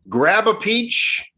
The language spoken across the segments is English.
Grab a peach.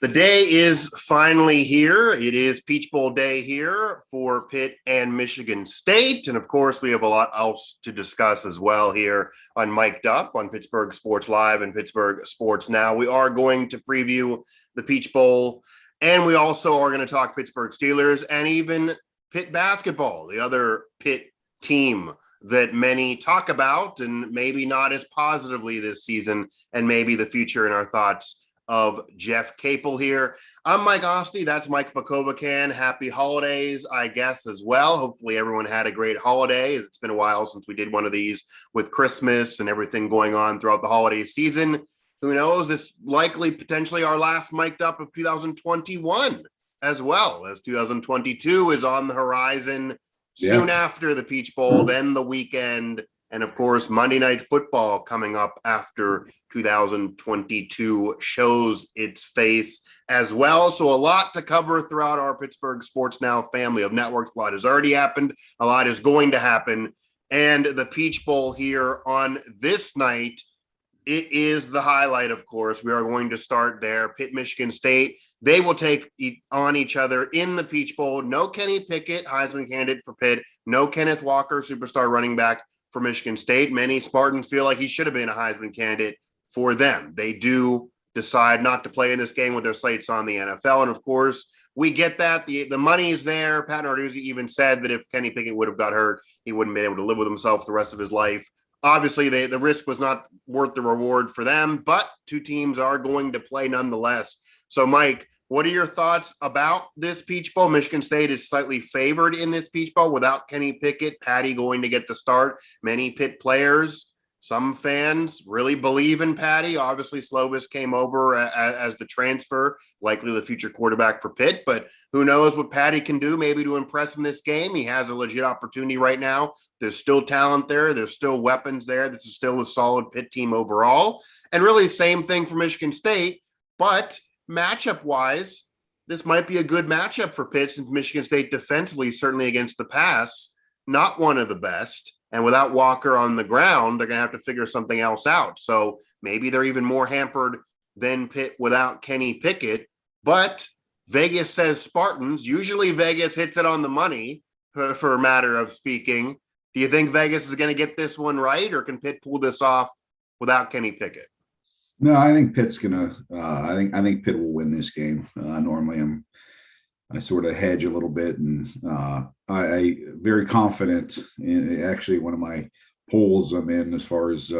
The day is finally here. It is Peach Bowl day here for Pitt and Michigan State. And of course, we have a lot else to discuss as well here on Mic'd Up on Pittsburgh Sports Live and Pittsburgh Sports Now. We are going to preview the Peach Bowl, and we also are going to talk Pittsburgh Steelers and even Pitt basketball, the other Pitt team that many talk about and maybe not as positively this season, and maybe the future in our thoughts of Jeff Capel here. I'm Mike Asti. That's Mike Vukovcan. Happy holidays, I guess, as well. Hopefully everyone had a great holiday. It's been a while since we did one of these with Christmas and everything going on throughout the holiday season. Who knows? This likely potentially our last Mic'd Up of 2021 as well, as 2022 is on the horizon soon after the Peach Bowl, then the weekend, and of course, Monday Night Football coming up after 2022 shows its face as well. So a lot to cover throughout our Pittsburgh Sports Now family of networks. A lot has already happened. A lot is going to happen. And the Peach Bowl here on this night, it is the highlight, of course. We are going to start there. Pitt, Michigan State. They will take on each other in the Peach Bowl. No Kenny Pickett, Heisman candidate for Pitt. No Kenneth Walker, superstar running back for Michigan State. Many Spartans feel like he should have been a Heisman candidate for them. They do decide not to play in this game with their sights on the NFL. And of course, we get that. The money is there. Pat Narduzzi even said that if Kenny Pickett would have got hurt, he wouldn't have been able to live with himself the rest of his life. Obviously, the risk was not worth the reward for them, but two teams are going to play nonetheless. So, Mike, what are your thoughts about this Peach Bowl? Michigan State is slightly favored in this Peach Bowl without Kenny Pickett. Patty going to get the start. Many Pitt players, some fans really believe in Patty. Obviously, Slovis came over as the transfer, likely the future quarterback for Pitt. But who knows what Patty can do maybe to impress in this game. He has a legit opportunity right now. There's still talent there. There's still weapons there. This is still a solid Pitt team overall. And really same thing for Michigan State. But matchup-wise, this might be a good matchup for Pitt since Michigan State defensively, certainly against the pass, not one of the best. And without Walker on the ground, they're going to have to figure something else out. So maybe they're even more hampered than Pitt without Kenny Pickett. But Vegas says Spartans. Usually Vegas hits it on the money, for a matter of speaking. Do you think Vegas is going to get this one right, or can Pitt pull this off without Kenny Pickett? No, I think Pitt's gonna. I think Pitt will win this game. Normally, I sort of hedge a little bit, and I very confident in actually one of my polls I'm in as far as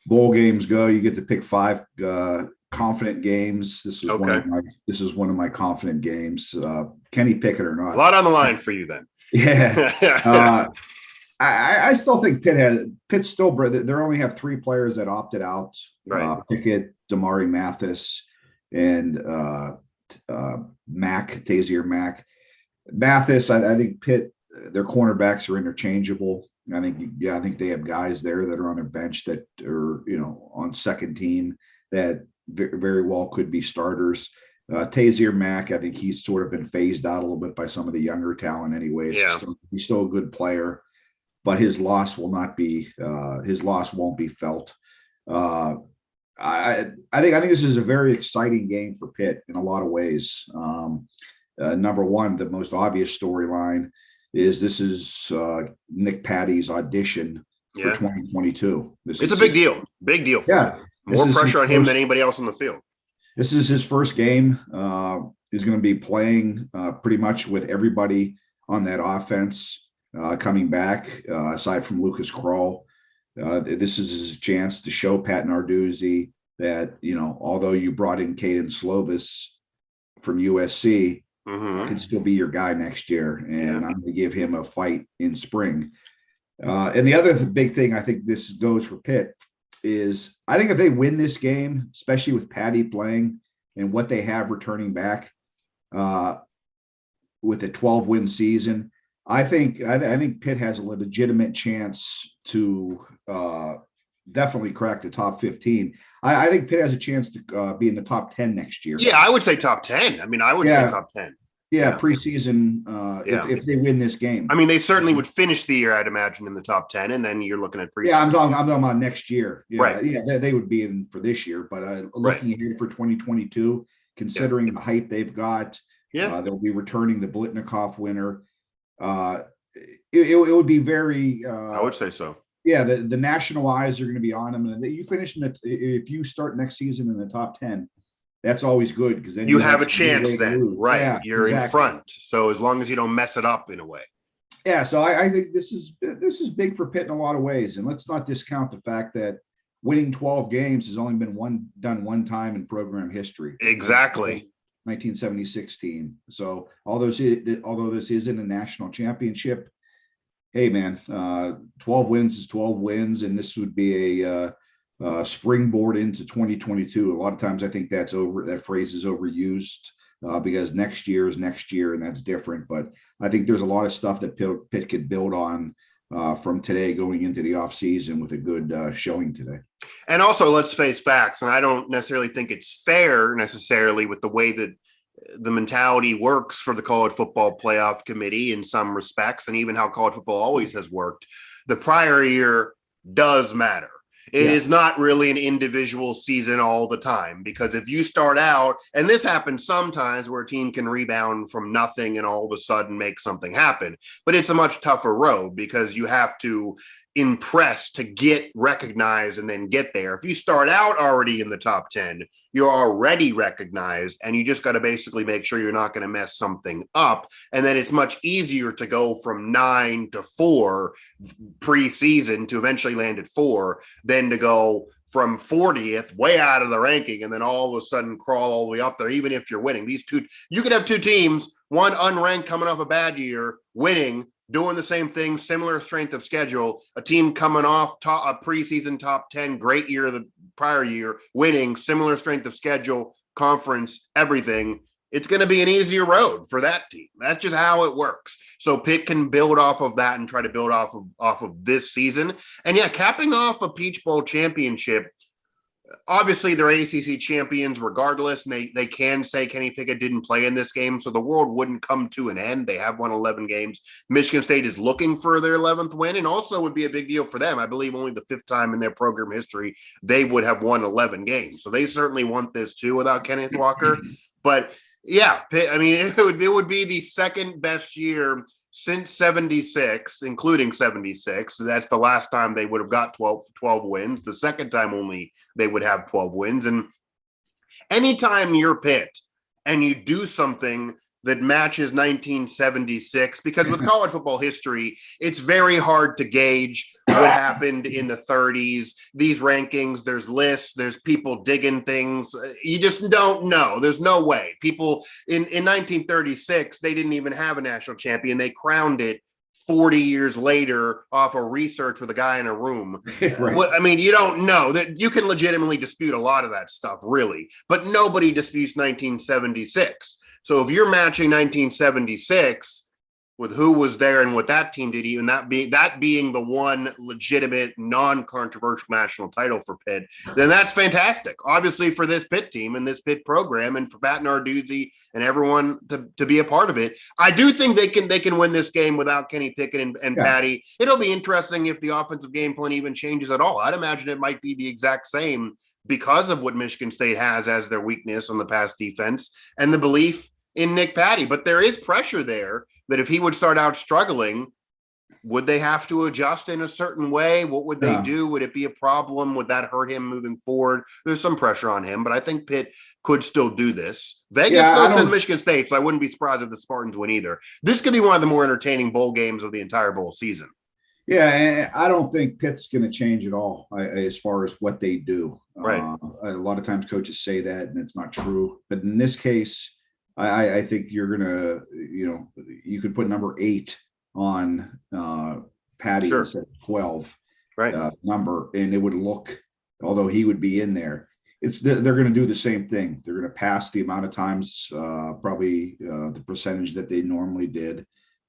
bowl games go. You get to pick 5 confident games. This is one of my confident games. Kenny Pickett or not, a lot on the line for you then. Yeah. I still think Pitt still, they only have 3 players that opted out. Right. Pickett, Damari Mathis, and Tazier Mack. Mathis, I think Pitt, their cornerbacks are interchangeable. I think they have guys there that are on their bench that are, on second team that very well could be starters. Tazier Mack, I think he's sort of been phased out a little bit by some of the younger talent anyways. Yeah. He's still a good player, but his loss won't be felt. I think this is a very exciting game for Pitt in a lot of ways. Number one, the most obvious storyline is this is Nick Patty's audition for 2022. It's a big deal. Big deal for him. More pressure on him than anybody else on the field. This is his first game. He's going to be playing pretty much with everybody on that offense coming back, aside from Lucas Kroll. This is his chance to show Pat Narduzzi that, although you brought in Caden Slovis from USC, can still be your guy next year. And I'm going to give him a fight in spring. And the other big thing I think this goes for Pitt is I think if they win this game, especially with Patty playing and what they have returning back with a 12-win season, I think Pitt has a legitimate chance to definitely crack the top 15. I think Pitt has a chance to be in the top 10 next year. Yeah, I would say top 10. I mean, I would say top 10. Yeah, preseason. If they win this game, I mean, they certainly would finish the year, I'd imagine, in the top 10, and then you're looking at preseason. Yeah, I'm talking about next year. Yeah, right. Yeah, they would be in for this year, but looking ahead for 2022, considering the hype they've got, they'll be returning the Blitnikoff winner. It would be very. I would say so. Yeah, the national eyes are going to be on them, and you finish if you start next season in the top 10. That's always good because then you have a chance then, right? Yeah, you're in front. So as long as you don't mess it up in a way. Yeah, so I think this is big for Pitt in a lot of ways, and let's not discount the fact that winning 12 games has only been done one time in program history. Exactly. 1976 team. So although this isn't a national championship, hey man, 12 wins is 12 wins, and this would be a springboard into 2022. A lot of times I think that phrase is overused because next year is next year, and that's different. But I think there's a lot of stuff that Pitt could build on from today going into the off season with a good showing today. And also, let's face facts. And I don't necessarily think it's fair necessarily with the way that the mentality works for the college football playoff committee in some respects, and even how college football always has worked. The prior year does matter. It is not really an individual season all the time, because if you start out, and this happens sometimes where a team can rebound from nothing and all of a sudden make something happen, but it's a much tougher road because you have to impress to get recognized and then get there. If you start out already in the top 10, you're already recognized, and you just got to basically make sure you're not going to mess something up. And then it's much easier to go from 9 to 4 preseason to eventually land at 4 than to go from 40th way out of the ranking and then all of a sudden crawl all the way up there, even if you're winning. You could have two teams, one unranked coming off a bad year, winning, doing the same thing, similar strength of schedule, a team coming off a preseason top 10, great year the prior year, winning, similar strength of schedule, conference, everything. It's going to be an easier road for that team. That's just how it works. So Pitt can build off of that and try to build off of this season. And capping off a Peach Bowl championship, obviously they're ACC champions regardless, and they can say Kenny Pickett didn't play in this game, so the world wouldn't come to an end. They have won 11 games. Michigan State is looking for their 11th win, and also would be a big deal for them. I believe only the 5th time in their program history they would have won 11 games. So they certainly want this too without Kenneth Walker. But I mean, it would be the second best year since 76, including 76. That's the last time they would have got 12 wins. The second time only they would have 12 wins. And anytime you're Pitt and you do something that matches 1976, because with college football history, it's very hard to gauge what happened in the 30s. These rankings, there's lists, there's people digging things. You just don't know. There's no way. People in 1936, they didn't even have a national champion. They crowned it 40 years later off of research with a guy in a room. Right. I mean, you don't know. That you can legitimately dispute a lot of that stuff, really, but nobody disputes 1976. So if you're matching 1976 with who was there and what that team did, even that being the one legitimate, non-controversial national title for Pitt, then that's fantastic. Obviously for this Pitt team and this Pitt program, and for Pat Narduzzi and everyone to be a part of it. I do think they can win this game without Kenny Pickett and Patty. It'll be interesting if the offensive game plan even changes at all. I'd imagine it might be the exact same because of what Michigan State has as their weakness on the pass defense and the belief in Nick Patty. But there is pressure there that if he would start out struggling, would they have to adjust in a certain way? What would they do? Would it be a problem? Would that hurt him moving forward? There's some pressure on him, but I think Pitt could still do this. Vegas goes to Michigan State, so I wouldn't be surprised if the Spartans win either. This could be one of the more entertaining bowl games of the entire bowl season. Yeah, and I don't think Pitt's going to change at all as far as what they do. Right. A lot of times coaches say that, and it's not true. But in this case, I think you're going to, you could put number 8 on Patty instead of 12 number, and it would look, although he would be in there, they're going to do the same thing. They're going to pass the amount of times, probably the percentage that they normally did.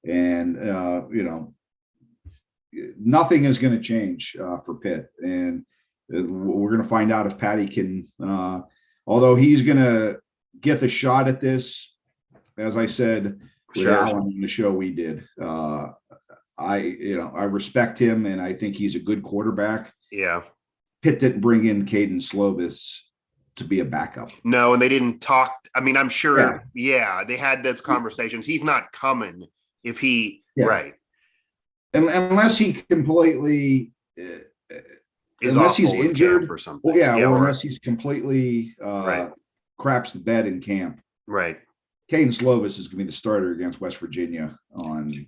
And, nothing is going to change for Pitt. And we're going to find out if Patty can, although he's going to get the shot at this, as I said with Alan in the show we did, I respect him, and I think he's a good quarterback. Yeah. Pitt didn't bring in Caden Slovis to be a backup. No, and they didn't talk. I mean, I'm sure. Yeah, they had those conversations. He's not coming if he right. And unless he completely, unless he's injured or something. Or unless he's completely craps the bed in camp. Right. Caden Slovis is going to be the starter against West Virginia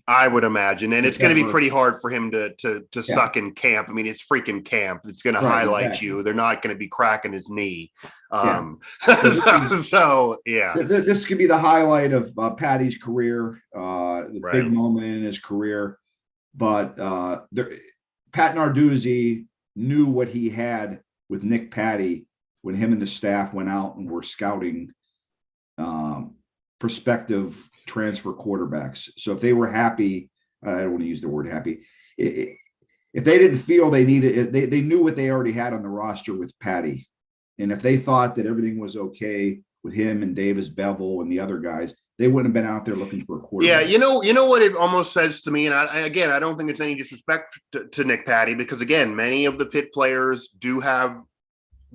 I would imagine, and it's going to be pretty hard for him to suck in camp. I mean, it's freaking camp. It's going to highlight you. They're not going to be cracking his knee. This could be the highlight of Patty's career, the big moment in his career. But Pat Narduzzi knew what he had with Nick Patty when him and the staff went out and were scouting prospective transfer quarterbacks. So if they were happy, I don't want to use the word happy. If they didn't feel they needed, they knew what they already had on the roster with Patty. And if they thought that everything was okay with him and Davis Bevel and the other guys, they wouldn't have been out there looking for a quarterback. Yeah, you know what it almost says to me, and I don't think it's any disrespect to Nick Patty, because again, many of the Pitt players do have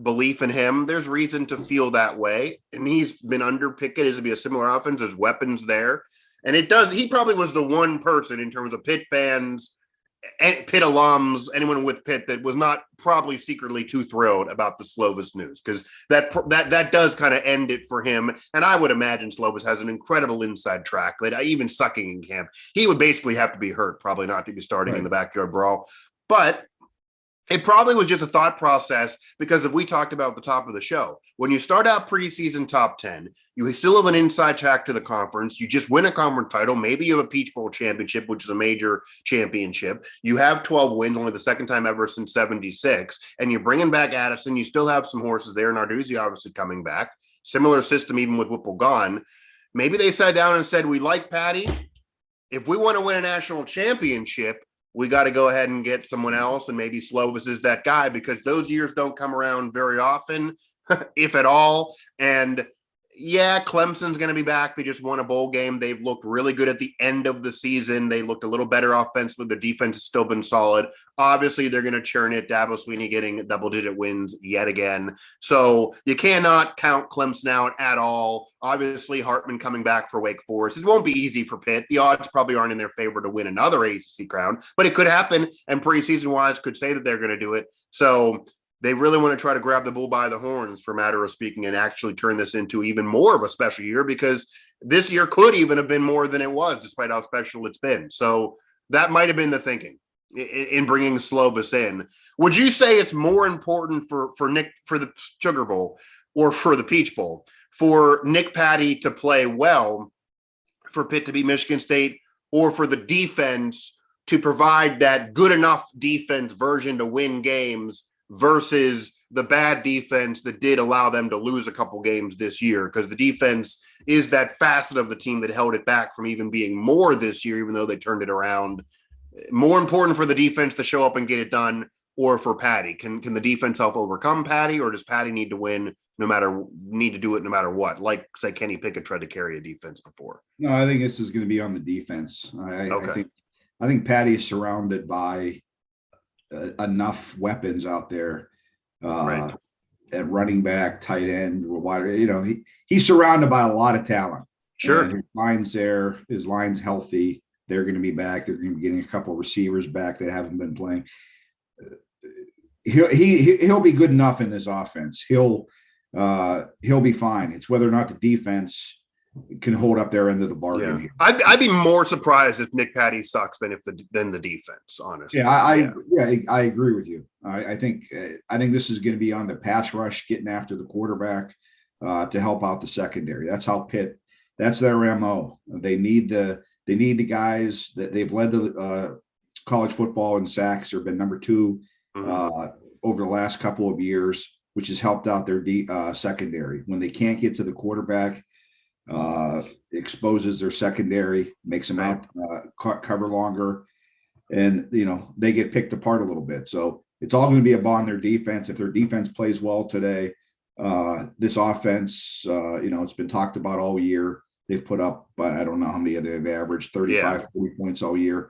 belief in him. There's reason to feel that way, and he's been under Pickett. Is to be a similar offense. There's weapons there, and he probably was the one person in terms of Pitt fans and Pitt alums, anyone with Pitt, that was not probably secretly too thrilled about the Slovis news, because that does kind of end it for him. And I would imagine Slovis has an incredible inside track. That even sucking in camp, he would basically have to be hurt, probably not to be starting in the backyard brawl. But it probably was just a thought process, because if we talked about at the top of the show, when you start out preseason top 10, you still have an inside track to the conference. You just win a conference title. Maybe you have a Peach Bowl championship, which is a major championship. You have 12 wins, only the second time ever since 76. And you're bringing back Addison. You still have some horses there. Narduzzi obviously coming back. Similar system, even with Whipple gone. Maybe they sat down and said, we like Patty. If we want to win a national championship, we got to go ahead and get someone else, and maybe Slovis is that guy, because those years don't come around very often, if at all. And yeah, Clemson's going to be back. They just won a bowl game. They've looked really good at the end of the season. They looked a little better offensively. The defense has still been solid. Obviously, they're going to churn it. Dabo Swinney getting double-digit wins yet again. So you cannot count Clemson out at all. Obviously, Hartman coming back for Wake Forest. It won't be easy for Pitt. The odds probably aren't in their favor to win another ACC crown, but it could happen, and preseason-wise could say that they're going to do it. So they really want to try to grab the bull by the horns, for matter of speaking, and actually turn this into even more of a special year, because this year could even have been more than it was, despite how special it's been. So that might have been the thinking in bringing Slovis in. Would you say it's more important for the Sugar Bowl or for the Peach Bowl for Nick Patty to play well, for Pitt to beat Michigan State, or for the defense to provide that good enough defense version to win games, versus the bad defense that did allow them to lose a couple games this year? Because the defense is that facet of the team that held it back from even being more this year, even though they turned it around. More important for the defense to show up and get it done, or for Patty? Can the defense help overcome Patty, or does Patty need to win need to do it no matter what? Like, say, Kenny Pickett tried to carry a defense before. No, I think this is going to be on the defense. I think Patty is surrounded by enough weapons out there at running back, tight end, wide. He's surrounded by a lot of talent. Sure. And his line's there. His line's healthy. They're going to be back. They're going to be getting a couple of receivers back that haven't been playing. He'll be good enough in this offense. He'll be fine. It's whether or not the defense can hold up their end of the bargain. Yeah. I'd be more surprised if Nick Patty sucks than the defense, honestly. I agree with you. I think this is going to be on the pass rush, getting after the quarterback to help out the secondary. That's how Pitt. That's their MO. They need the guys that they've led the college football in sacks, or been number 2 over the last couple of years, which has helped out their secondary. When they can't get to the quarterback, exposes their secondary, makes them out cover longer, and they get picked apart a little bit. So it's all going to be upon their defense. If their defense plays well today, this offense, it's been talked about all year. they've put up, I don't know how many they've averaged, 35, 40 points all year.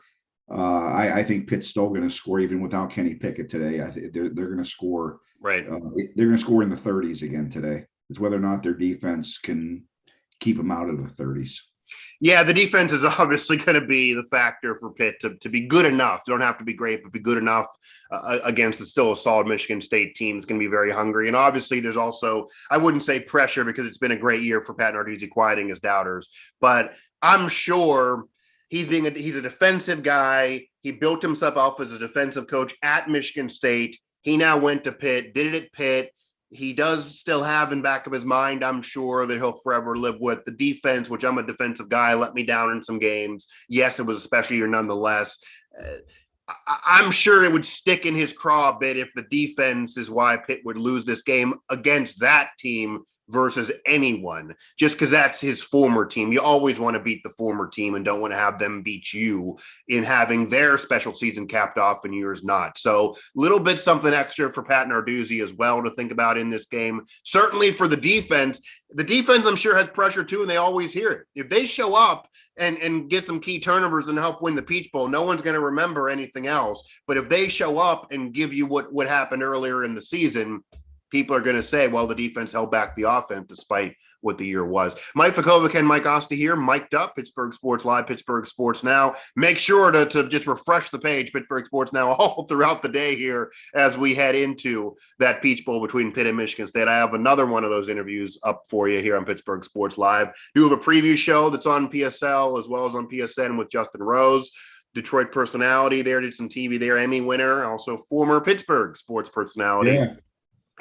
I think Pitt's still going to score even without Kenny Pickett today. I think they're going to score. Right. They're going to score in the 30s again today. It's whether or not their defense can keep them out of the 30s. Yeah, the defense is obviously going to be the factor for Pitt to be good enough. They don't have to be great, but be good enough against still a solid Michigan State team. It's going to be very hungry. And obviously there's also, I wouldn't say pressure because it's been a great year for Pat Narduzzi quieting his doubters, but I'm sure he's a defensive guy. He built himself up as a defensive coach at Michigan State. He now went to Pitt, did it at Pitt. He does still have in back of his mind, I'm sure, that he'll forever live with the defense, which I'm a defensive guy, let me down in some games. Yes, it was a special year nonetheless. I'm sure it would stick in his craw a bit if the defense is why Pitt would lose this game against that team versus anyone, just because that's his former team. You always want to beat the former team and don't want to have them beat you in having their special season capped off and yours not. So a little bit something extra for Pat Narduzzi as well to think about in this game. Certainly for the defense I'm sure has pressure too, and they always hear it. If they show up and get some key turnovers and help win the Peach Bowl, no one's going to remember anything else. But if they show up and give you what happened earlier in the season, people are going to say, well, the defense held back the offense despite what the year was. Mike Vukovcan, Mike Asti here, mic'd up, Pittsburgh Sports Live, Pittsburgh Sports Now. Make sure to just refresh the page, Pittsburgh Sports Now, all throughout the day here as we head into that Peach Bowl between Pitt and Michigan State. I have another one of those interviews up for you here on Pittsburgh Sports Live. Do have a preview show that's on PSL as well as on PSN with Justin Rose, Detroit personality there, did some TV there, Emmy winner, also former Pittsburgh sports personality. Yeah.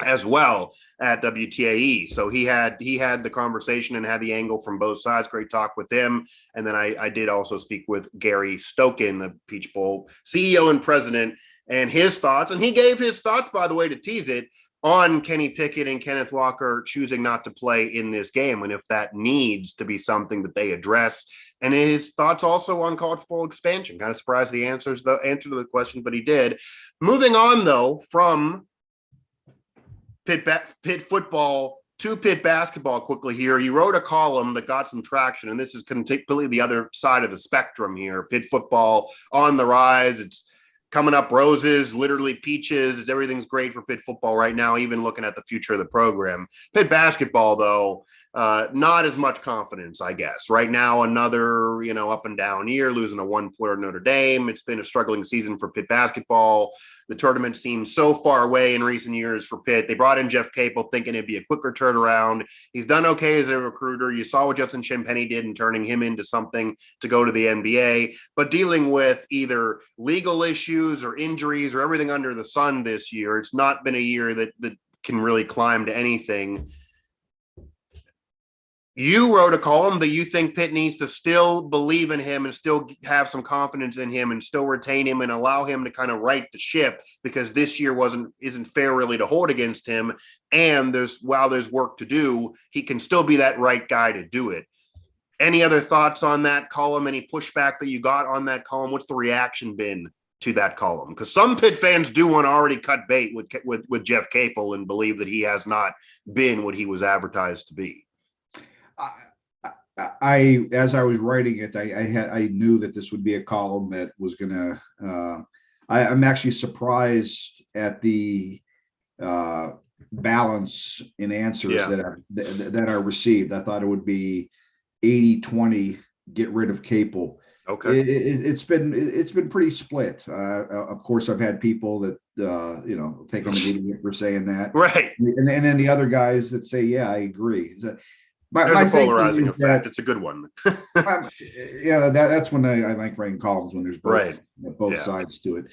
As well at WTAE. So he had the conversation and had the angle from both sides. Great talk with him. And then I did also speak with Gary Stokin, the Peach Bowl CEO and president, and his thoughts. And he gave his thoughts, by the way, to tease it, on Kenny Pickett and Kenneth Walker choosing not to play in this game, and if that needs to be something that they address. And his thoughts also on college football expansion. Kind of surprised the answer to the question, but he did. Moving on, though, from Pitt football to Pitt basketball quickly here. You wrote a column that got some traction, and this is completely the other side of the spectrum here. Pitt football on the rise. It's coming up roses, literally peaches. Everything's great for Pitt football right now, even looking at the future of the program. Pitt basketball, though, not as much confidence, I guess. Right now, another, up and down year, losing a 1-quarter Notre Dame. It's been a struggling season for Pitt basketball. The tournament seems so far away in recent years for Pitt. They brought in Jeff Capel thinking it'd be a quicker turnaround. He's done okay as a recruiter. You saw what Justin Champagnie did in turning him into something to go to the NBA. But dealing with either legal issues or injuries or everything under the sun this year, it's not been a year that can really climb to anything. You wrote a column that you think Pitt needs to still believe in him and still have some confidence in him and still retain him and allow him to kind of right the ship, because this year isn't fair really to hold against him. And while there's work to do, he can still be that right guy to do it. Any other thoughts on that column? Any pushback that you got on that column? What's the reaction been to that column? Because some Pitt fans do want to already cut bait with Jeff Capel and believe that he has not been what he was advertised to be. As I was writing it, I knew that this would be a column that was going to. I'm actually surprised at the balance in answers that are received. I thought it would be 80-20, get rid of Capel. Okay, it's been pretty split. Of course, I've had people that think I'm an idiot for saying that, right? And then the other guys that say, yeah, I agree. There's a polarizing effect. It's a good one. That's when I like writing columns, when there's both sides to it.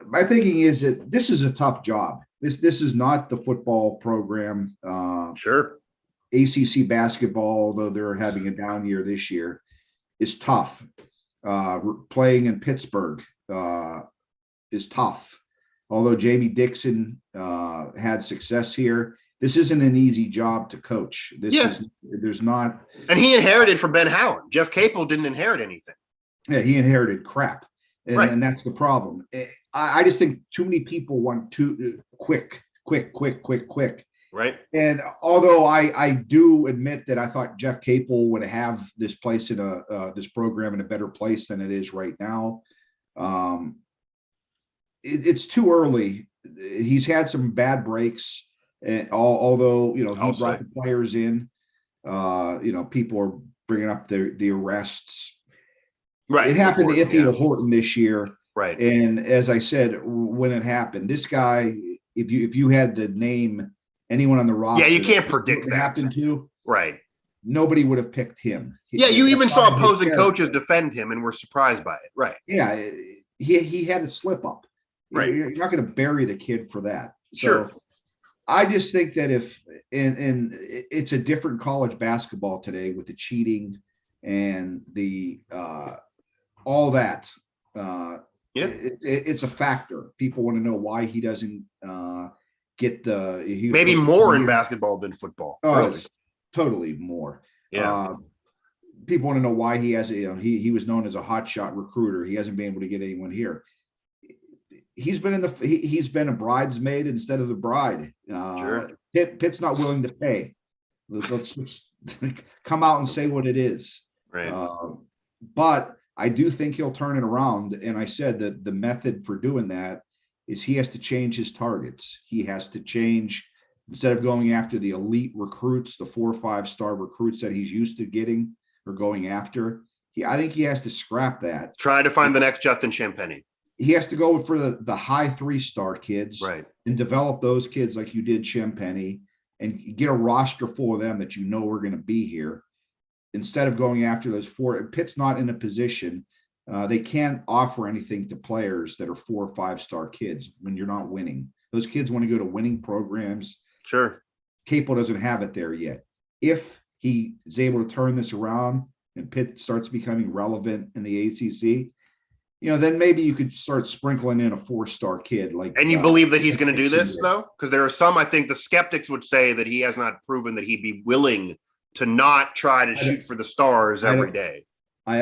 My thinking is that this is a tough job. This is not the football program. Sure. ACC basketball, although they're having a down year this year, is tough. Playing in Pittsburgh is tough. Although Jamie Dixon had success here, this isn't an easy job to coach. There's not. And he inherited from Ben Howland. Jeff Capel didn't inherit anything. Yeah, he inherited crap. And that's the problem. I just think too many people want to quick. Right. And although I do admit that I thought Jeff Capel would have this place in this program in a better place than it is right now, it's too early. He's had some bad breaks, and although he brought the players in, people are bringing up the arrests. Right. It happened to Ithiel Horton this year. Right. And as I said, when it happened, this guy, if you had to name anyone on the roster, you can't predict what that happened to. Right. Nobody would have picked him. You even saw opposing coaches defend him and were surprised by it. Right. Yeah. He had a slip up. Right. You're not going to bury the kid for that. Sure. So I just think that if it's a different college basketball today with the cheating and the all that. It's a factor. People want to know why he doesn't get maybe more in basketball than football. Oh, really. Totally more. Yeah. People want to know why he has he was known as a hotshot recruiter. He hasn't been able to get anyone here. He's been he's been a bridesmaid instead of the bride. Sure. Pitt's not willing to pay. Let's just come out and say what it is. Right. But I do think he'll turn it around. And I said that the method for doing that is he has to change his targets. He has to change, instead of going after the elite recruits, the 4 or 5 star recruits that he's used to getting or going after. I think he has to scrap that. Try to find the next Justin Champagnie. He has to go for the high 3-star kids, right, and develop those kids like you did Champagnie, and get a roster full of them that are going to be here. Instead of going after those 4, Pitt's not in a position. They can't offer anything to players that are 4 or 5 star kids when you're not winning. Those kids want to go to winning programs. Sure. Capel doesn't have it there yet. If he is able to turn this around and Pitt starts becoming relevant in the ACC, then maybe you could start sprinkling in a 4-star kid. And you believe that he's going to do this, though? Because there are some, I think the skeptics would say that he has not proven that he'd be willing to not try to shoot for the stars every day. I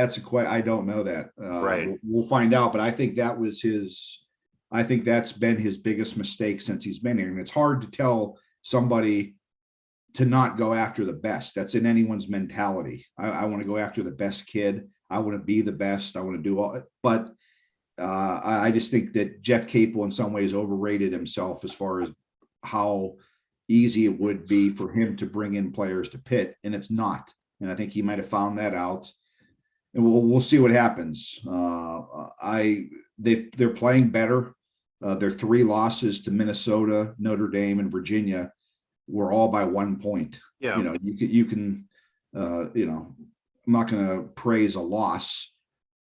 don't know that. Right. We'll find out. But I think that's been his biggest mistake since he's been here. And it's hard to tell somebody to not go after the best. That's in anyone's mentality. I want to go after the best kid. I want to be the best. I want to do all. But I just think that Jeff Capel in some ways overrated himself as far as how easy it would be for him to bring in players to Pitt, and it's not. And I think he might have found that out. And we'll see what happens. They're playing better. Their 3 losses to Minnesota, Notre Dame, and Virginia were all by 1 point. Yeah. You can I'm not going to praise a loss,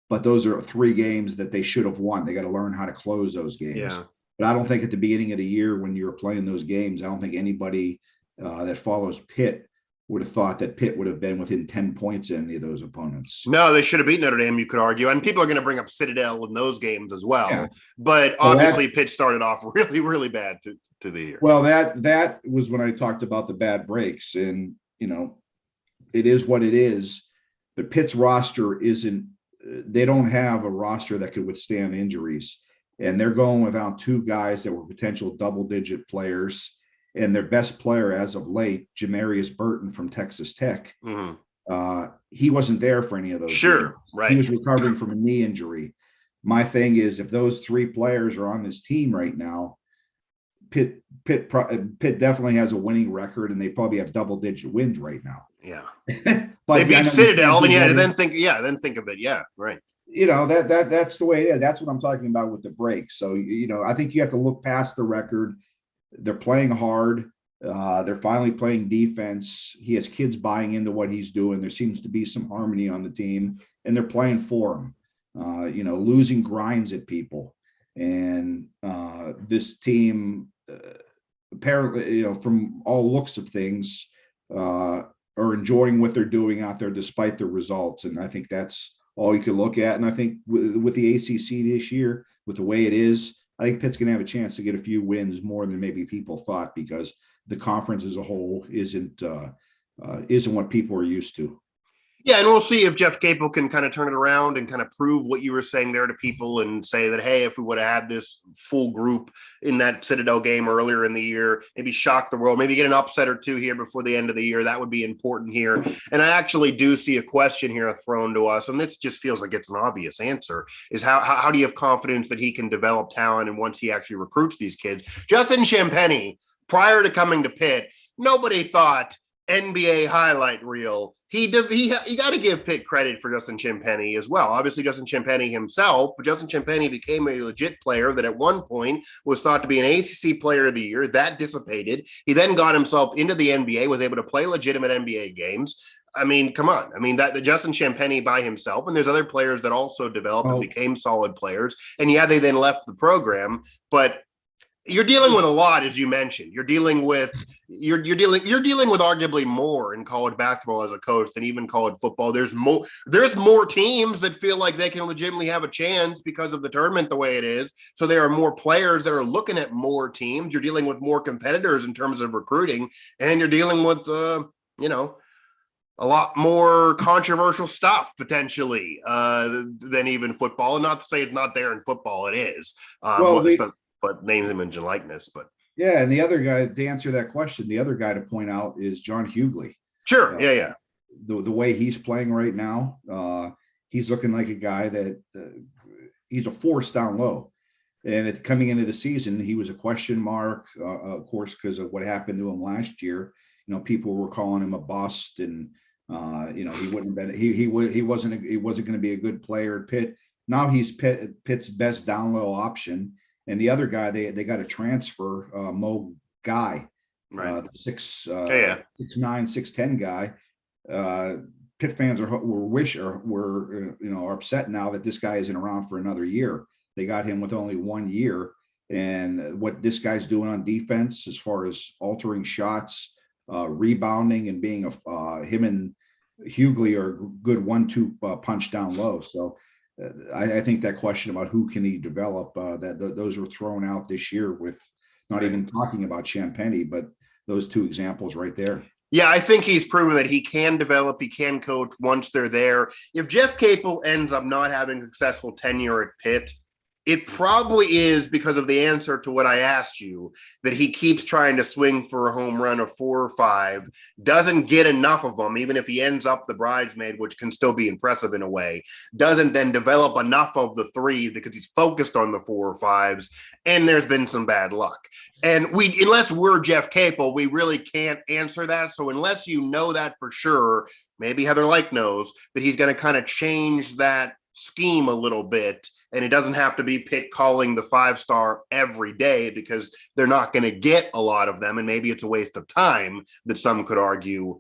but those are 3 games that they should have won. They got to learn how to close those games. Yeah. But I don't think at the beginning of the year when you were playing those games, I don't think anybody that follows Pitt would have thought that Pitt would have been within 10 points in any of those opponents. No, they should have beat Notre Dame, you could argue. And people are going to bring up Citadel in those games as well. Yeah. But obviously Pitt started off really, really bad to the year. Well, that was when I talked about the bad breaks. And, it is what it is. But Pitt's roster they don't have a roster that could withstand injuries. And they're going without 2 guys that were potential double-digit players. And their best player as of late, Jamarius Burton from Texas Tech, he wasn't there for any of those. Sure, games. Right. He was recovering from a knee injury. My thing is, if those 3 players are on this team right now, Pitt definitely has a winning record, and they probably have double-digit wins right now. Yeah. But they beat Citadel, and then think of it. Yeah, right. That's the way it is. That's what I'm talking about with the breaks. So, I think you have to look past the record. They're playing hard. They're finally playing defense. He has kids buying into what he's doing. There seems to be some harmony on the team, and they're playing for him. Losing grinds at people. And this team, apparently, from all looks of things, are enjoying what they're doing out there despite the results. And I think that's all you can look at. And I think with the ACC this year, with the way it is, I think Pitt's going to have a chance to get a few wins more than maybe people thought, because the conference as a whole isn't what people are used to. Yeah, and we'll see if Jeff Capel can kind of turn it around and kind of prove what you were saying there to people and say that, hey, if we would have had this full group in that Citadel game earlier in the year, maybe shock the world, maybe get an upset or two here before the end of the year. That would be important here. And I actually do see a question here thrown to us, and this just feels like it's an obvious answer, is how do you have confidence that he can develop talent and once he actually recruits these kids? Justin Champagnie, prior to coming to Pitt, nobody thought NBA highlight reel. You got to give Pitt credit for Justin Champagnie as well. Obviously, Justin Champagnie himself, but Justin Champagnie became a legit player that at one point was thought to be an ACC player of the year. That dissipated. He then got himself into the NBA, was able to play legitimate NBA games. I mean, come on. I mean, that Justin Champagnie by himself, and there's other players that also developed and became solid players. And yeah, they then left the program, but you're dealing with a lot, as you mentioned. You're dealing with arguably more in college basketball as a coach than even college football. There's more teams that feel like they can legitimately have a chance because of the tournament the way it is. So there are more players that are looking at more teams. You're dealing with more competitors in terms of recruiting, and you're dealing with a lot more controversial stuff potentially than even football. And not to say it's not there in football, it is. But names, image, and likeness. But yeah, and the other guy, to answer that question, the other guy to point out is John Hughley. Sure, yeah. The way he's playing right now, he's looking like a guy that he's a force down low. And coming into the season, he was a question mark, of course, because of what happened to him last year. People were calling him a bust, and he wouldn't have been. He wasn't going to be a good player at Pitt. Now he's Pitt's best down low option. And the other guy, they got to transfer Mo Guy, right? The 6'9", 6'10" guy. Pitt fans are upset now that this guy isn't around for another year. They got him with only 1 year, and what this guy's doing on defense, as far as altering shots, rebounding, and being him and Hughley are a good 1-2 punch down low. So. I think that question about who can he develop, those were thrown out this year with not even talking about Champagnie, but those two examples right there. Yeah, I think he's proven that he can develop, he can coach once they're there. If Jeff Capel ends up not having successful tenure at Pitt, it probably is because of the answer to what I asked you, that he keeps trying to swing for a home run of 4 or 5, doesn't get enough of them, even if he ends up the bridesmaid, which can still be impressive in a way, doesn't then develop enough of the 3 because he's focused on the 4 or 5s, and there's been some bad luck. And unless we're Jeff Capel, we really can't answer that. So unless you know that for sure, maybe Heather Lyke knows that he's going to kind of change that scheme a little bit. And it doesn't have to be Pitt calling the 5-star every day, because they're not going to get a lot of them. And maybe it's a waste of time that some could argue.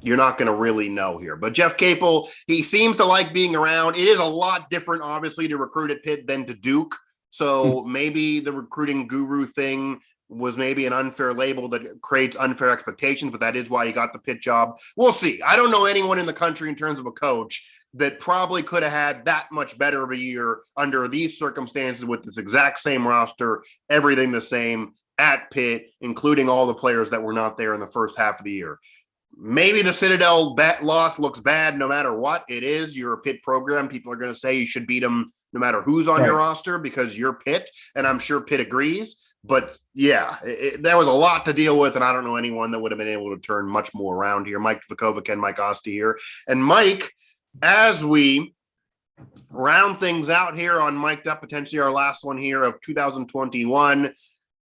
You're not going to really know here. But Jeff Capel, he seems to like being around. It is a lot different, obviously, to recruit at Pitt than to Duke. So maybe the recruiting guru thing was maybe an unfair label that creates unfair expectations, but that is why he got the Pitt job. We'll see. I don't know anyone in the country in terms of a coach that probably could have had that much better of a year under these circumstances with this exact same roster, everything the same at Pitt, including all the players that were not there in the first half of the year. Maybe the Citadel loss looks bad no matter what it is. You're a Pitt program. People are going to say you should beat them no matter who's on your roster because you're Pitt, and I'm sure Pitt agrees. But yeah, there was a lot to deal with, and I don't know anyone that would have been able to turn much more around here. Mike Vukovcan, Mike Asti here. And Mike, as we round things out here on Mic'd Up, potentially our last one here of 2021,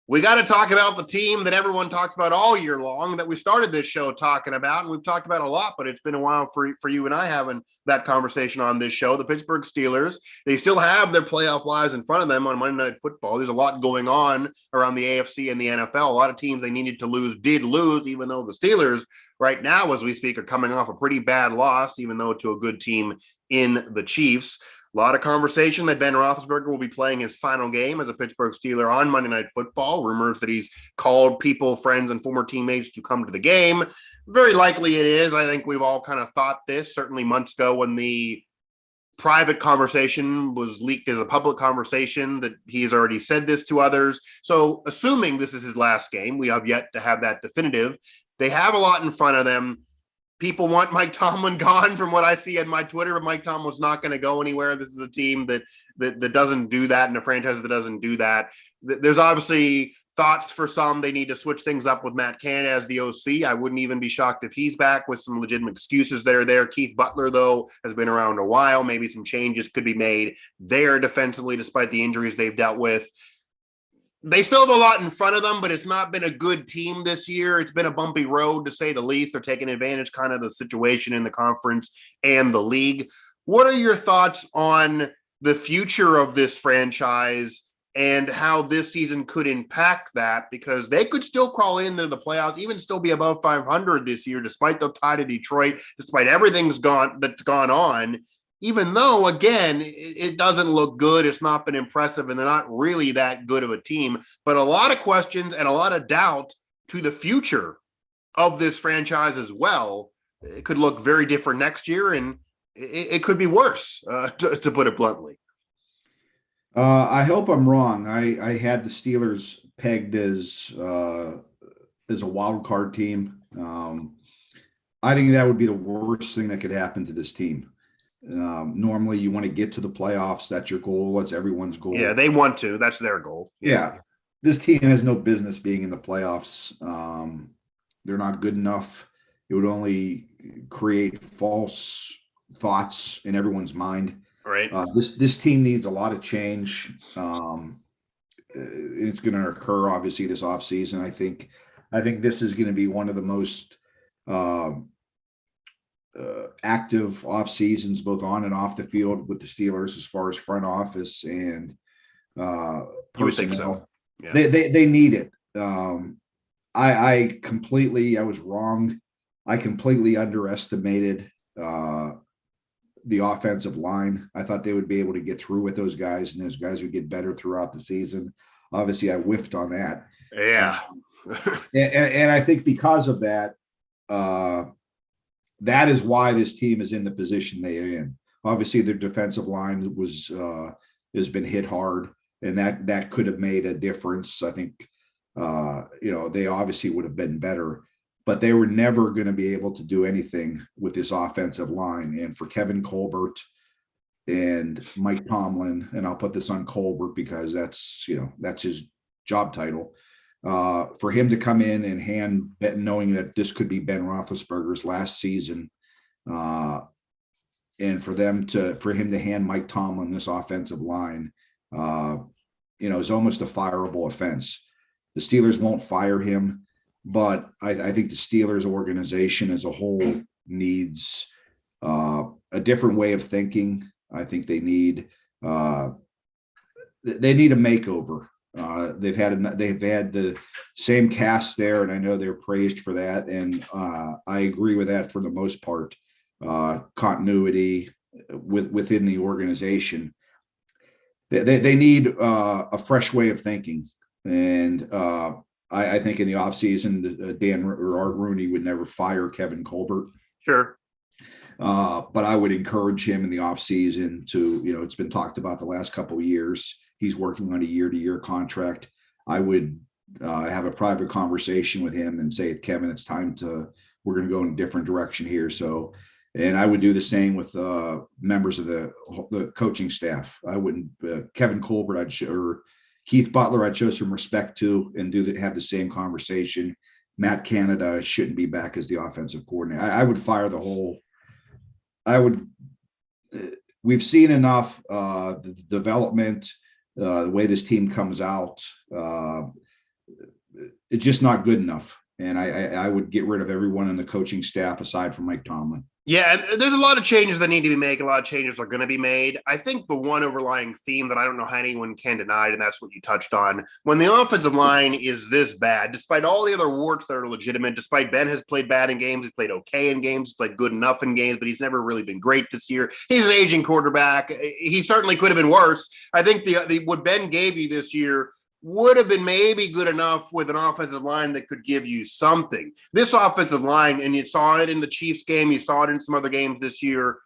we got to talk about the team that everyone talks about all year long, that we started this show talking about, and we've talked about a lot, but it's been a while for you and I having that conversation on this show. The Pittsburgh Steelers, they still have their playoff lives in front of them on Monday Night Football. There's a lot going on around the AFC and the NFL. A lot of teams they needed to lose did lose, even though the Steelers right now, as we speak, are coming off a pretty bad loss, even though to a good team in the Chiefs. A lot of conversation that Ben Roethlisberger will be playing his final game as a Pittsburgh Steeler on Monday Night Football. Rumors that he's called people, friends, and former teammates to come to the game. Very likely it is. I think we've all kind of thought this, certainly months ago when the private conversation was leaked as a public conversation, that he's already said this to others. So assuming this is his last game, we have yet to have that definitive. They have a lot in front of them. people want Mike Tomlin gone from what I see on my Twitter, but Mike Tomlin's not going to go anywhere. This is a team that doesn't do that, and a franchise that doesn't do that. There's obviously thoughts for some. They need to switch things up with Matt Canada as the OC. I wouldn't even be shocked if he's back with some legitimate excuses that are there. Keith Butler, though, has been around a while. Maybe some changes could be made there defensively, despite the injuries they've dealt with. They still have a lot in front of them, but it's not been a good team this year. It's been a bumpy road, to say the least. They're taking advantage kind of the situation in the conference and the league. What are your thoughts on the future of this franchise and how this season could impact that? Because they could still crawl into the playoffs, even still be above 500 this year, despite the tie to Detroit, despite everything's gone on. Even though, again, it doesn't look good, it's not been impressive, and they're not really that good of a team. But a lot of questions and a lot of doubt to the future of this franchise as well. It could look very different next year, and it could be worse, to put it bluntly. I hope I'm wrong. I had the Steelers pegged as a wild card team. I think that would be the worst thing that could happen to this team. Normally you want to get to the playoffs. That's your goal. That's everyone's goal. Yeah, they want to. That's their goal. Yeah. This team has no business being in the playoffs. They're not good enough. It would only create false thoughts in everyone's mind. Right. This team needs a lot of change. It's going to occur obviously this offseason. I think this is going to be one of the most active off seasons, both on and off the field, with the Steelers as far as front office and You would think so. Yeah. They need it. I was wrong. I completely underestimated the offensive line. I thought they would be able to get through with those guys, and those guys would get better throughout the season. Obviously, I whiffed on that. Yeah. And I think because of that, that is why this team is in the position they are in. Obviously, their defensive line has been hit hard, and that could have made a difference. I think they obviously would have been better, but they were never going to be able to do anything with this offensive line. And for Kevin Colbert and Mike Tomlin, and I'll put this on Colbert because that's his job title. For him to come in and hand, knowing that this could be Ben Roethlisberger's last season, and for him to hand Mike Tomlin this offensive line, is almost a fireable offense. The Steelers won't fire him, but I think the Steelers organization as a whole needs a different way of thinking. I think they need a makeover. They've had the same cast there, and I know they're praised for that, and I agree with that for the most part. Continuity within the organization. They need a fresh way of thinking, and I think in the offseason, Dan or Art Rooney would never fire Kevin Colbert. Sure. But I would encourage him in the offseason to, it's been talked about the last couple of years. He's working on a year-to-year contract. I would have a private conversation with him and say, Kevin, it's time we're going to go in a different direction here. So, and I would do the same with members of the coaching staff. I wouldn't, Kevin Colbert, or Keith Butler, I'd show some respect to and have the same conversation. Matt Canada shouldn't be back as the offensive coordinator. I would fire the whole. We've seen enough the development, the way this team comes out. It's just not good enough. And I would get rid of everyone in the coaching staff aside from Mike Tomlin. Yeah, and there's a lot of changes that need to be made. A lot of changes are going to be made. I think the one overlying theme that I don't know how anyone can deny, and that's what you touched on, when the offensive line is this bad, despite all the other warts that are legitimate, despite Ben has played bad in games, he's played okay in games, he's played good enough in games, but he's never really been great this year. He's an aging quarterback. He certainly could have been worse. I think the what Ben gave you this year would have been maybe good enough with an offensive line that could give you something. This offensive line, and you saw it in the Chiefs game, you saw it in some other games this year.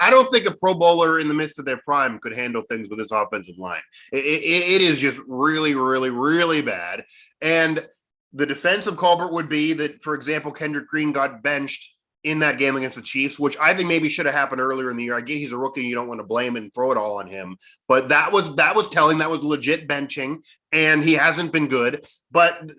I don't think a Pro Bowler in the midst of their prime could handle things with this offensive line. It is just really, really, really bad. And The defense of Colbert would be that, for example, Kendrick Green got benched in that game against the Chiefs, which I think maybe should have happened earlier in the year. I get he's a rookie. You don't want to blame and throw it all on him. But that was telling. That was legit benching, and he hasn't been good. But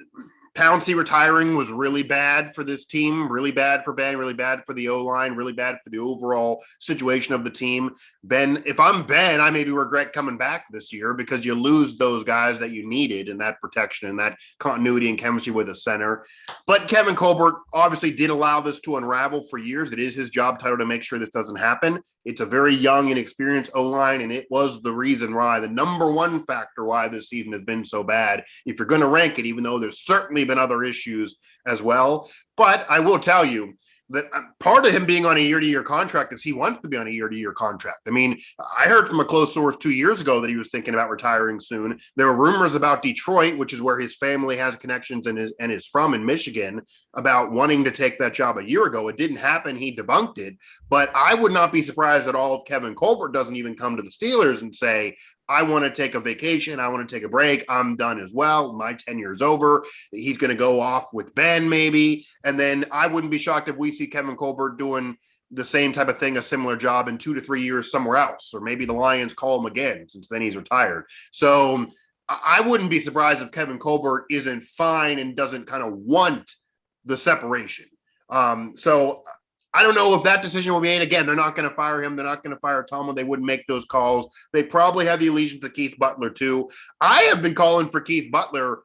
Pouncey retiring was really bad for this team, really bad for Ben, really bad for the O-line, really bad for the overall situation of the team. Ben, if I'm Ben, I maybe regret coming back this year because you lose those guys that you needed in that protection and that continuity and chemistry with a center. But Kevin Colbert obviously did allow this to unravel for years. It is his job title to make sure this doesn't happen. It's a very young and experienced O-line, and it was the reason why, the number one factor why this season has been so bad. If you're going to rank it, even though there's certainly been other issues as well. But I will tell you that part of him being on a year-to-year contract is he wants to be on a year-to-year contract. I mean, I heard from a close source 2 years ago that he was thinking about retiring soon. There were rumors about Detroit, which is where his family has connections and is from in Michigan, about wanting to take that job a year ago. It didn't happen. He debunked it. But I would not be surprised at all if Kevin Colbert doesn't even come to the Steelers and say, I want to take a vacation. I want to take a break. I'm done as well. My tenure's over. He's going to go off with Ben maybe. And then I wouldn't be shocked if we see Kevin Colbert doing the same type of thing, a similar job in 2 to 3 years somewhere else. Or maybe the Lions call him again since then he's retired. So I wouldn't be surprised if Kevin Colbert isn't fine and doesn't kind of want the separation. So I don't know if that decision will be made. Again, they're not going to fire him. They're not going to fire Tomlin. They wouldn't make those calls. They probably have the allegiance to Keith Butler, too. I have been calling for Keith Butler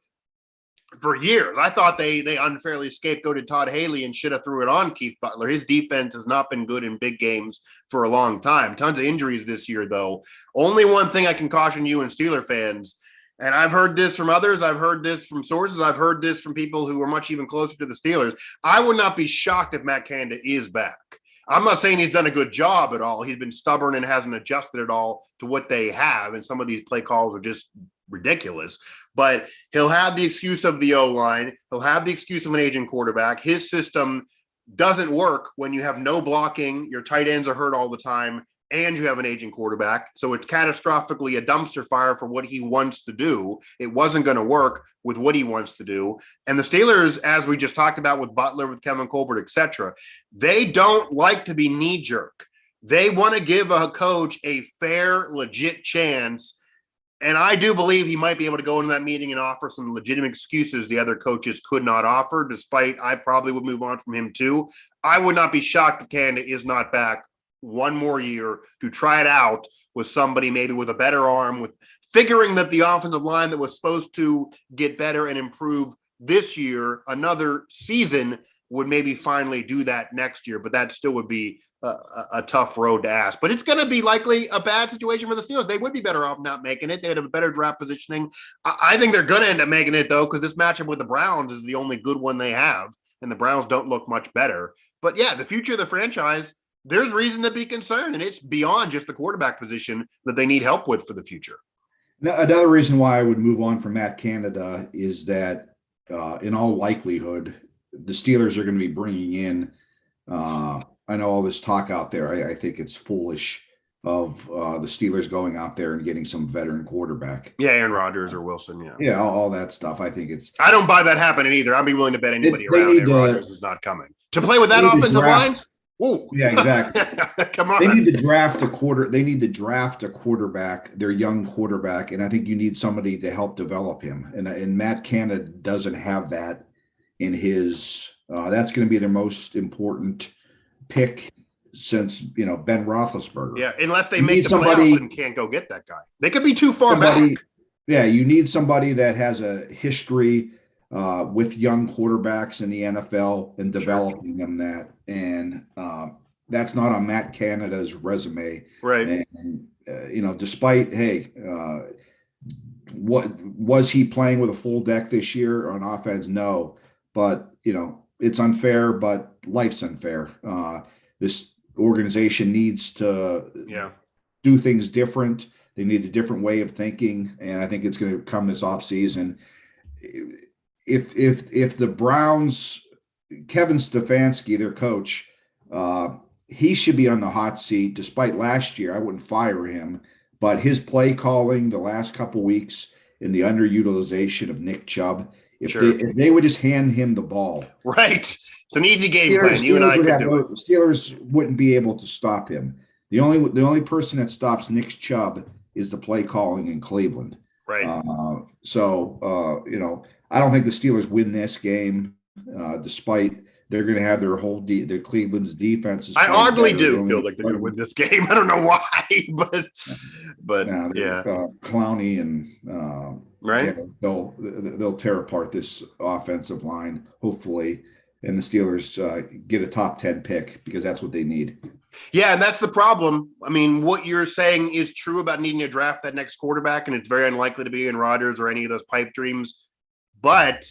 for years. I thought they unfairly scapegoated Todd Haley and should have threw it on Keith Butler. His defense has not been good in big games for a long time. Tons of injuries this year, though. Only one thing I can caution you and Steeler fans, and I've heard this from others, I've heard this from sources, I've heard this from people who are much even closer to the Steelers. I would not be shocked if Matt Canada is back. I'm not saying he's done a good job at all. He's been stubborn and hasn't adjusted at all to what they have, and some of these play calls are just ridiculous. But he'll have the excuse of the O-line. He'll have the excuse of an aging quarterback. His system doesn't work when you have no blocking, your tight ends are hurt all the time, and you have an aging quarterback. So it's catastrophically a dumpster fire for what he wants to do. It wasn't going to work with what he wants to do. And the Steelers, as we just talked about with Butler, with Kevin Colbert, etc., they don't like to be knee-jerk. They want to give a coach a fair, legit chance. And I do believe he might be able to go into that meeting and offer some legitimate excuses the other coaches could not offer, despite I probably would move on from him too. I would not be shocked if Canada is not back one more year to try it out with somebody maybe with a better arm, with figuring that the offensive line that was supposed to get better and improve this year, another season, would maybe finally do that next year. But that still would be a tough road to ask. But it's going to be likely a bad situation for the Steelers. They would be better off not making it. They'd have a better draft positioning. I think they're going to end up making it, though, because this matchup with the Browns is the only good one they have, and the Browns don't look much better. But yeah, the future of the franchise, there's reason to be concerned, and it's beyond just the quarterback position that they need help with for the future. Now, another reason why I would move on from Matt Canada is that in all likelihood, the Steelers are going to be bringing in, I know all this talk out there, I think it's foolish of the Steelers going out there and getting some veteran quarterback. Yeah, Aaron Rodgers or Wilson, yeah. Yeah, all that stuff. I think it's... I don't buy that happening either. I'd be willing to bet anybody around Aaron Rodgers is not coming. To play with that offensive line? Ooh. Yeah, exactly. Come on. They need to draft a quarterback, their young quarterback, and I think you need somebody to help develop him. And Matt Canada doesn't have that in his. That's going to be their most important pick since Ben Roethlisberger. Yeah, unless they make the playoffs and can't go get that guy, they could be too far back. Yeah, you need somebody that has a history with young quarterbacks in the NFL and developing them that. And that's not on Matt Canada's resume. Right. And, despite, what was he playing with a full deck this year on offense? No. But, it's unfair, but life's unfair. This organization needs to do things different. They need a different way of thinking. And I think it's going to come this offseason. If the Browns, Kevin Stefanski, their coach, he should be on the hot seat. Despite last year, I wouldn't fire him, but his play calling the last couple weeks in the underutilization of Nick Chubb If they would just hand him the ball, right? It's an easy game plan. You and I could do it. The Steelers wouldn't be able to stop him. The only person that stops Nick Chubb is the play calling in Cleveland. Right. I don't think the Steelers win this game, despite they're going to have their whole their Cleveland's defense. I oddly do feel like they're going to win this game. I don't know why, but Clowney and right. They'll tear apart this offensive line, hopefully, and the Steelers get a top 10 pick because that's what they need. Yeah, and that's the problem. I mean, what you're saying is true about needing to draft that next quarterback, and it's very unlikely to be in Rodgers or any of those pipe dreams. But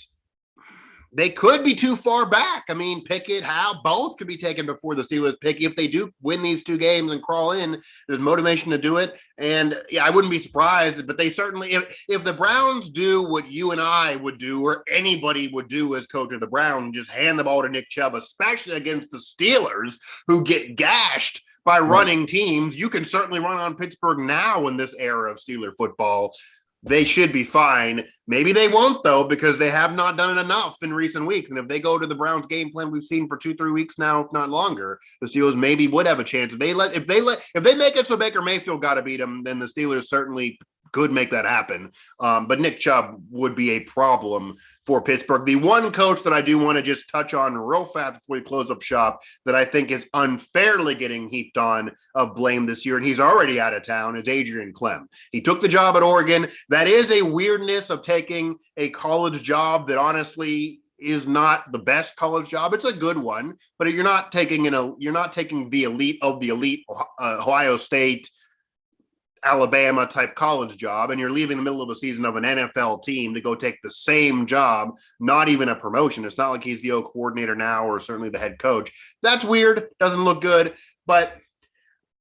they could be too far back. I mean, Pickett, Howe, both could be taken before the Steelers pick. If they do win these 2 games and crawl in, there's motivation to do it. And yeah, I wouldn't be surprised, but they certainly, if the Browns do what you and I would do, or anybody would do as coach of the Browns, just hand the ball to Nick Chubb, especially against the Steelers, who get gashed by running teams. You can certainly run on Pittsburgh now in this era of Steeler football. They should be fine. Maybe they won't, though, because they have not done it enough in recent weeks. And if they go to the Browns game plan we've seen for 2-3 weeks now, if not longer, the Steelers maybe would have a chance. If they make it so Baker Mayfield got to beat them, then the Steelers certainly could make that happen. But Nick Chubb would be a problem for Pittsburgh. The one coach that I do want to just touch on real fast before we close up shop that I think is unfairly getting heaped on of blame this year, and he's already out of town, is Adrian Clem. He took the job at Oregon. That is a weirdness of taking a college job that honestly is not the best college job. It's a good one, but you're not taking the elite of the elite, Ohio State, Alabama type college job, and you're leaving the middle of the season of an NFL team to go take the same job, not even a promotion. It's not like he's the O coordinator now or certainly the head coach. That's weird. Doesn't look good. But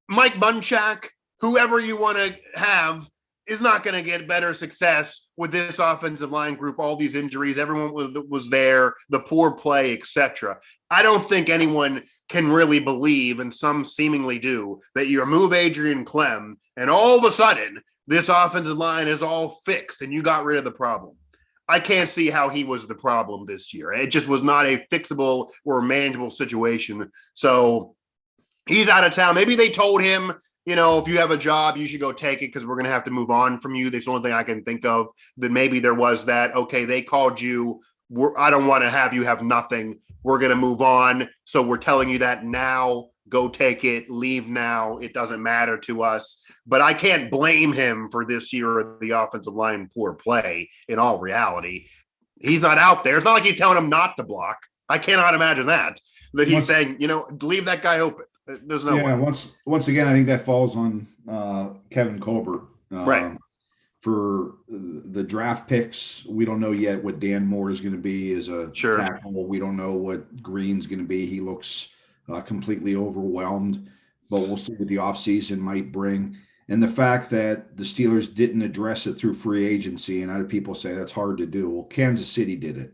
Mike Munchak, whoever you want to have, is not going to get better success with this offensive line group, all these injuries, everyone was there, the poor play, etc. I don't think anyone can really believe, and some seemingly do, that you remove Adrian Clem and all of a sudden this offensive line is all fixed and you got rid of the problem. I can't see how he was the problem this year. It just was not a fixable or manageable situation. So he's out of town. Maybe they told him, if you have a job, you should go take it because we're going to have to move on from you. That's the only thing I can think of. That maybe there was that, okay, they called you. I don't want to have you have nothing. We're going to move on. So we're telling you that now. Go take it. Leave now. It doesn't matter to us. But I can't blame him for this year of the offensive line poor play in all reality. He's not out there. It's not like he's telling him not to block. I cannot imagine that he's saying, leave that guy open. There's no way. Once again, I think that falls on Kevin Colbert. Right. For the draft picks, we don't know yet what Dan Moore is going to be as a tackle. We don't know what Green's going to be. He looks completely overwhelmed, but we'll see what the offseason might bring. And the fact that the Steelers didn't address it through free agency, and other people say that's hard to do. Well, Kansas City did it.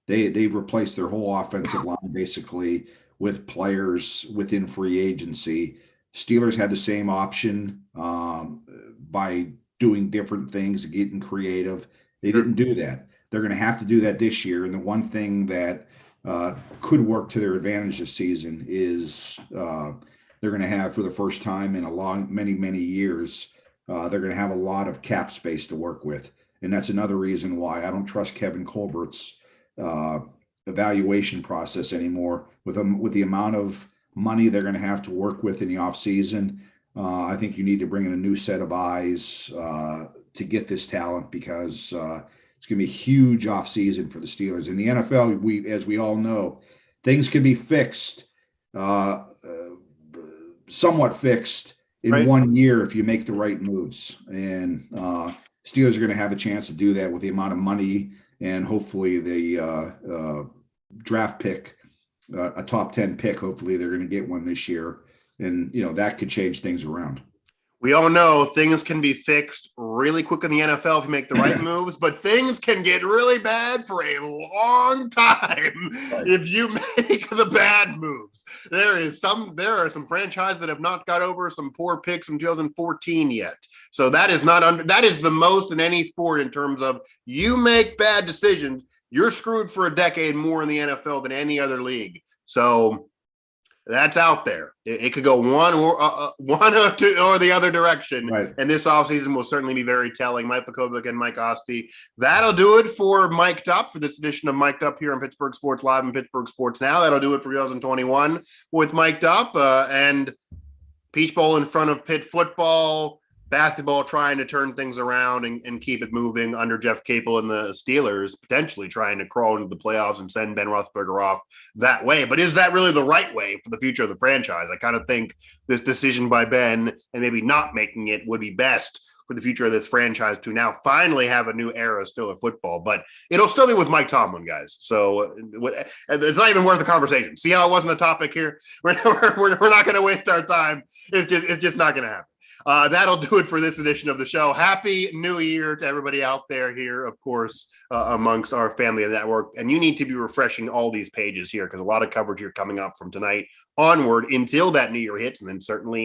They've replaced their whole offensive line basically with players within free agency. Steelers had the same option by doing different things, getting creative. They didn't do that. They're going to have to do that this year. And the one thing that could work to their advantage this season is they're going to have, for the first time in many years, they're going to have a lot of cap space to work with. And that's another reason why I don't trust Kevin Colbert's evaluation process anymore. With the amount of money they're going to have to work with in the offseason, I think you need to bring in a new set of eyes to get this talent, because it's going to be a huge offseason for the Steelers. In the NFL, as we all know, things can be fixed, somewhat fixed in 1 year if you make the right moves. And Steelers are going to have a chance to do that with the amount of money and hopefully the draft pick, a top 10 pick. Hopefully they're going to get one this year. And, that could change things around. We all know things can be fixed really quick in the NFL if you make the right moves, but things can get really bad for a long time if you make the bad moves. There are some franchises that have not got over some poor picks from 2014 yet. So that is that is the most in any sport in terms of you make bad decisions. you're screwed for a decade more in the NFL than any other league. So that's out there. It could go one or two or the other direction. Right. And this offseason will certainly be very telling. Mike Vukovcan and Mike Asti. That'll do it for Mic'd Up, for this edition of Mic'd Up here on Pittsburgh Sports Live and Pittsburgh Sports Now. That'll do it for 2021 with Mic'd Up. And Peach Bowl in front of Pitt football. Basketball trying to turn things around and keep it moving under Jeff Capel and the Steelers, potentially trying to crawl into the playoffs and send Ben Roethlisberger off that way. But is that really the right way for the future of the franchise? I kind of think this decision by Ben and maybe not making it would be best for the future of this franchise to now finally have a new era still of football. But it'll still be with Mike Tomlin, guys. So it's not even worth the conversation. See how it wasn't a topic here? We're not going to waste our time. It's just not going to happen. That'll do it for this edition of the show. Happy New Year to everybody out there here, of course, amongst our family of network. And you need to be refreshing all these pages here because a lot of coverage here coming up from tonight onward until that New Year hits, and then certainly